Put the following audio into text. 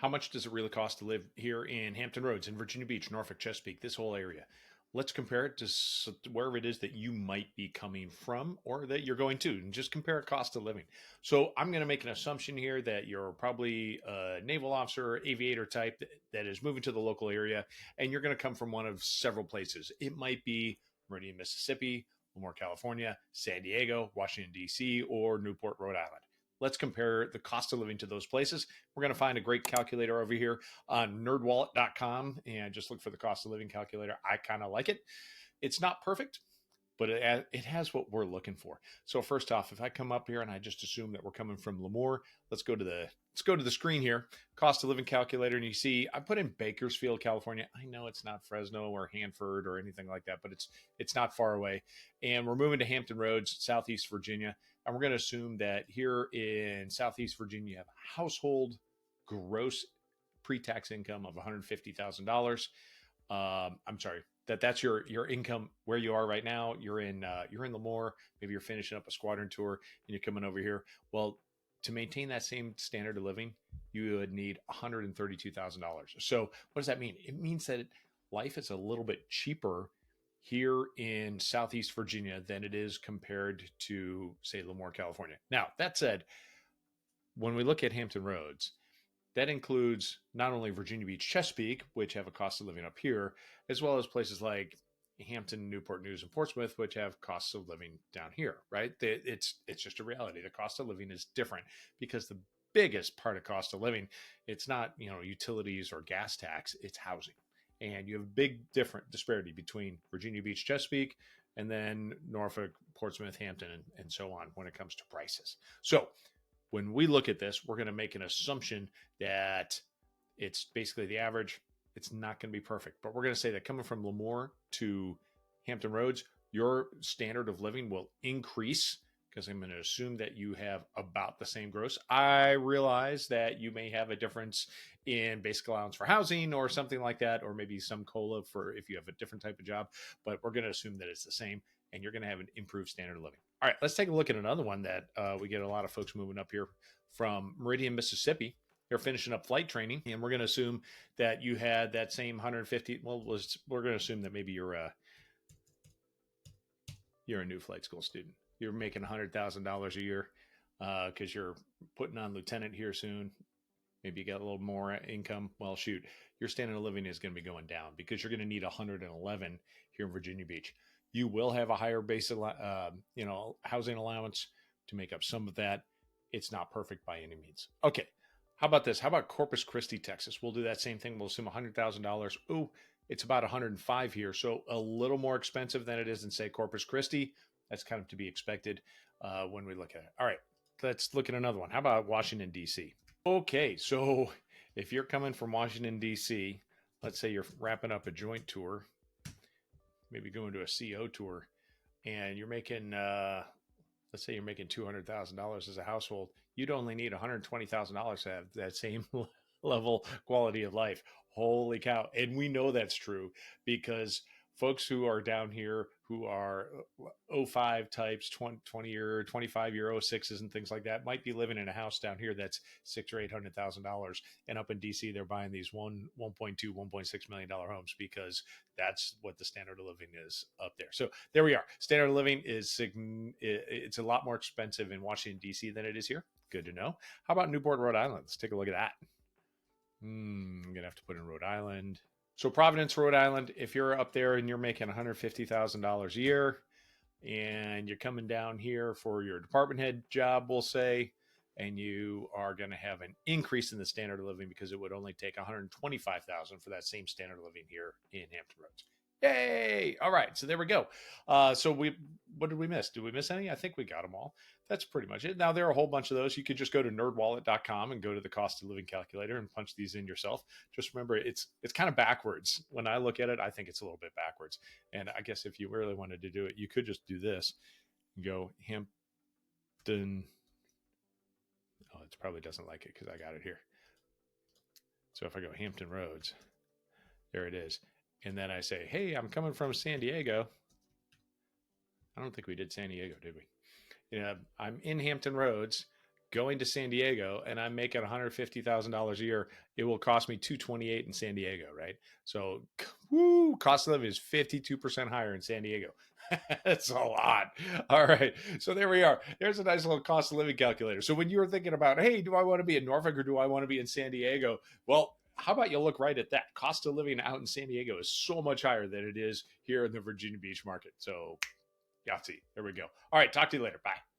How much does it really cost to live here in Hampton Roads, in Virginia Beach, Norfolk, Chesapeake, this whole area? Let's compare it to wherever it is that you might be coming from or that you're going to, and just compare cost of living. So I'm going to make an assumption here that you're probably a naval officer, aviator type that is moving to the local area, and you're going to come from one of several places. It might be Meridian, Mississippi, Lemoore, California, San Diego, Washington, D.C., or Newport, Rhode Island. Let's compare the cost of living to those places. We're going to find a great calculator over here on nerdwallet.com and just look for the cost of living calculator. I kind of like it. It's not perfect, but it has what we're looking for. So first off, if I come up here and I just assume that we're coming from Lemoore, let's go to the screen here, cost of living calculator, and you see I put in Bakersfield, California. I know it's not Fresno or Hanford or anything like that, but it's not far away. And we're moving to Hampton Roads, Southeast Virginia, and we're going to assume that here in Southeast Virginia you have a household gross pre-tax income of $150,000. I'm sorry, that's your income where you are right now. You're in Lemoore. Maybe you're finishing up a squadron tour and you're coming over here. Well, to maintain that same standard of living, you would need $132,000. So what does that mean? It means that life is a little bit cheaper here in Southeast Virginia than it is compared to, say, Lemoore, California. Now, that said, when we look at Hampton Roads, that includes not only Virginia Beach, Chesapeake, which have a cost of living up here, as well as places like Hampton, Newport News, and Portsmouth, which have costs of living down here, right? It's just a reality. The cost of living is different because the biggest part of cost of living, it's not, utilities or gas tax, it's housing. And you have a big different disparity between Virginia Beach, Chesapeake, and then Norfolk, Portsmouth, Hampton, and so on when it comes to prices. So when we look at this, we're going to make an assumption that it's basically the average. It's not going to be perfect, but we're going to say that coming from Lemoore to Hampton Roads, your standard of living will increase because I'm going to assume that you have about the same gross. I realize that you may have a difference in basic allowance for housing or something like that, or maybe some COLA for if you have a different type of job, but we're going to assume that it's the same and you're going to have an improved standard of living. All right, let's take a look at another one that we get a lot of folks moving up here from Meridian, Mississippi. They're finishing up flight training, and we're going to assume that you had that same 150. Well, we're going to assume that maybe you're a new flight school student. You're making $100,000 a year because you're putting on lieutenant here soon. Maybe you got a little more income. Well, shoot, your standard of living is going to be going down because you're going to need 111 here in Virginia Beach. You will have a higher base, housing allowance to make up some of that. It's not perfect by any means. Okay, how about this? How about Corpus Christi, Texas? We'll do that same thing. We'll assume $100,000. Ooh, it's about 105 here, so a little more expensive than it is in, say, Corpus Christi. That's kind of to be expected when we look at it. All right, let's look at another one. How about Washington, D.C.? Okay, so if you're coming from Washington, D.C., let's say you're wrapping up a joint tour, maybe going to a CO tour, and you're making, let's say you're making $200,000 as a household, you'd only need $120,000 to have that same level quality of life. Holy cow. And we know that's true because folks who are down here who are '05 types, 20-year, 25-year '06s and things like that might be living in a house down here that's $600,000 or $800,000, and up in DC they're buying these 1.6 million dollar homes because that's what the standard of living is up there. So there we are. Standard of living it's a lot more expensive in Washington DC than it is here. Good to know. How about Newport, Rhode Island? Let's take a look at that. I'm gonna have to put in Rhode Island. So Providence, Rhode Island, if you're up there and you're making $150,000 a year and you're coming down here for your department head job, we'll say, and you are going to have an increase in the standard of living because it would only take $125,000 for that same standard of living here in Hampton Roads. Yay! All right, so there we go. What did we miss? Did we miss any? I think we got them all. That's pretty much it. Now, there are a whole bunch of those. You could just go to nerdwallet.com and go to the cost of living calculator and punch these in yourself. Just remember, it's kind of backwards. When I look at it, I think it's a little bit backwards. And I guess if you really wanted to do it, you could just do this. Go Hampton. Oh, it probably doesn't like it because I got it here. So if I go Hampton Roads, there it is. And then I say, hey, I'm coming from San Diego. I don't think we did San Diego, did we? I'm in Hampton Roads. going to San Diego and I'm making $150,000 a year, it will cost me 228 in San Diego, right? So, woo, cost of living is 52% higher in San Diego. That's a lot. All right. So there we are. There's a nice little cost of living calculator. So when you were thinking about, hey, do I want to be in Norfolk or do I want to be in San Diego? Well, how about you look right at that? Cost of living out in San Diego is so much higher than it is here in the Virginia Beach market. So, Yahtzee. There we go. All right. Talk to you later. Bye.